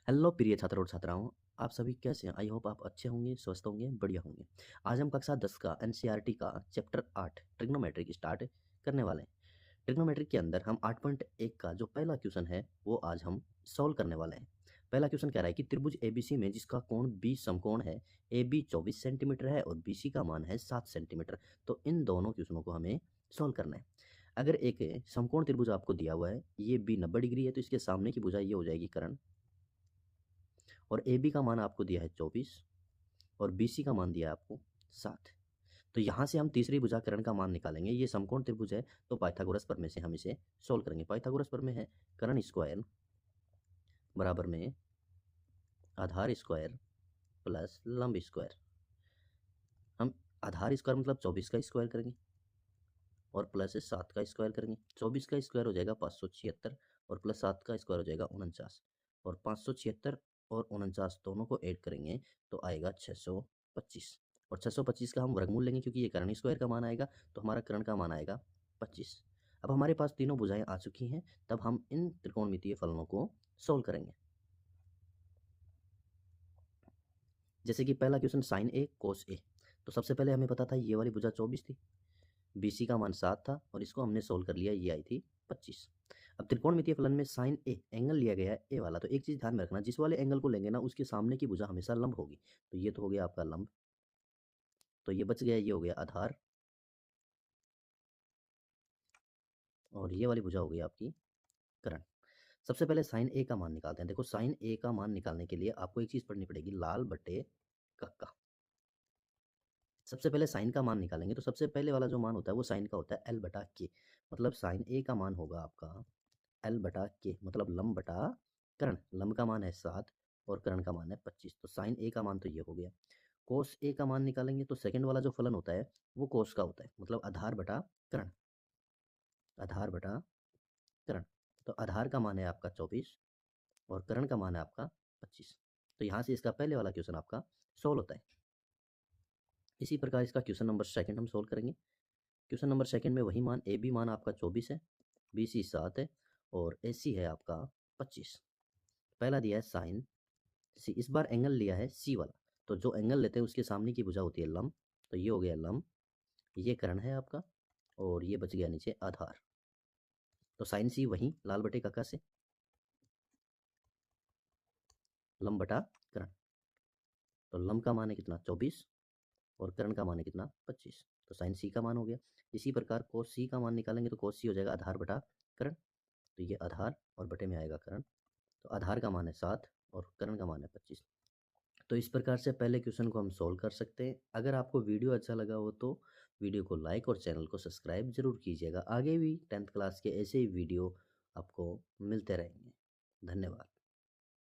Hello प्रिय छात्र और छात्राओं, आप सभी कैसे हैं? आई होप आप अच्छे होंगे, स्वस्थ होंगे, बढ़िया होंगे। आज हम कक्षा 10 का एनसीईआरटी का चैप्टर 8 ट्रिग्नोमेट्रिक स्टार्ट करने वाले हैं। ट्रिग्नोमेट्रिक के अंदर हम 8.1 का जो पहला क्वेश्चन है वो आज हम सॉल्व करने वाले हैं। पहला क्वेश्चन कह रहा है कि त्रिभुज एबीसी में जिसका कोण बी समकोण है, ए बी 24 सेंटीमीटर है और बीसी का मान है 7 सेंटीमीटर। तो इन दोनों क्वेश्चनों को हमें सॉल्व करना है। अगर एक समकोण त्रिभुज आपको दिया हुआ है, ये बी 90 डिग्री है, तो इसके सामने की भुजा ये हो जाएगी कर्ण, और ए बी का मान आपको दिया है 24 और बी सी का मान दिया है आपको 7। तो यहाँ से हम तीसरी भुजा कर्ण का मान निकालेंगे। ये समकोण त्रिभुज है तो पाइथागोरस प्रमेय से हम इसे सोल्व करेंगे। पाइथागोरस प्रमेय है कर्ण स्क्वायर बराबर में आधार स्क्वायर प्लस लंब स्क्वायर। हम आधार स्क्वायर मतलब 24 का स्क्वायर करेंगे और प्लस 7 का स्क्वायर करेंगे। 24 का स्क्वायर हो जाएगा 576 और प्लस 7 का स्क्वायर हो जाएगा 49, और 576 और 49 दोनों को ऐड करेंगे तो आएगा 625, और 625 का हम वर्गमूल लेंगे क्योंकि ये कर्ण स्क्वायर का मान आएगा, तो हमारा कर्ण का मान आएगा 25। अब हमारे पास तीनों भुजाएं आ चुकी हैं, तब हम इन त्रिकोणमितीय फलनों को सोल्व करेंगे। जैसे कि पहला क्वेश्चन साइन ए कोस ए, तो सबसे पहले हमें पता था ये वाली भुजा 24 थी, बीसी का मान 7 था और इसको हमने सोल्व कर लिया, ये आई थी 25। अब त्रिकोणमितीय फलन में साइन ए एंगल लिया गया है ए वाला, तो एक चीज ध्यान में रखना, जिस वाले एंगल को लेंगे ना उसके सामने की भुजा हमेशा लंब होगी। तो ये तो हो गया आपका लंब, तो ये बच गया, ये हो गया आधार, और ये वाली भुजा हो गई आपकी कर्ण। सबसे पहले साइन ए का मान निकालते हैं। देखो साइन ए का मान निकालने के लिए आपको एक चीज पढ़नी पड़ेगी, लाल बटे कक्का। सबसे पहले साइन का मान निकालेंगे तो सबसे पहले वाला जो मान होता है वो साइन का होता है एल बटा के, मतलब साइन ए का मान होगा आपका एल बटा के, मतलब लंब बटा कर्ण। लंब का मान है 7 और कर्ण का मान है 25, तो साइन ए का मान तो ये हो गया। कोस ए का मान निकालेंगे तो सेकंड वाला जो फलन होता है वो कोस का होता है, मतलब आधार बटा कर्ण, आधार बटा कर्ण। तो आधार का मान है आपका 24 और कर्ण का मान है आपका 25। तो यहाँ से इसका पहले वाला क्वेश्चन आपका सोल्व होता है। इसी प्रकार इसका क्वेश्चन नंबर सेकंड हम सोल्व करेंगे। क्वेश्चन नंबर सेकंड में वही मान, ए बी मान आपका 24 है, बी सी 7 है और ए सी है आपका 25। पहला दिया है साइन सी, इस बार एंगल लिया है सी वाला, तो जो एंगल लेते हैं उसके सामने की भुजा होती है लंब, तो ये हो गया लंब, ये कर्ण है आपका, और ये बच गया नीचे आधार। तो साइन सी वही लाल बटे काका से लंब बटा कर्ण, तो लंब का मान है कितना 24 और कर्ण का मान है कितना 25, तो साइन सी का मान हो गया। इसी प्रकार कोस सी का मान निकालेंगे तो कोस सी हो जाएगा आधार बटा कर्ण, तो ये आधार और बटे में आएगा कर्ण, तो आधार का मान है 7 और कर्ण का मान है 25। तो इस प्रकार से पहले क्वेश्चन को हम सोल्व कर सकते हैं। अगर आपको वीडियो अच्छा लगा हो तो वीडियो को लाइक और चैनल को सब्सक्राइब जरूर कीजिएगा। आगे भी 10th क्लास के ऐसे ही वीडियो आपको मिलते रहेंगे। धन्यवाद।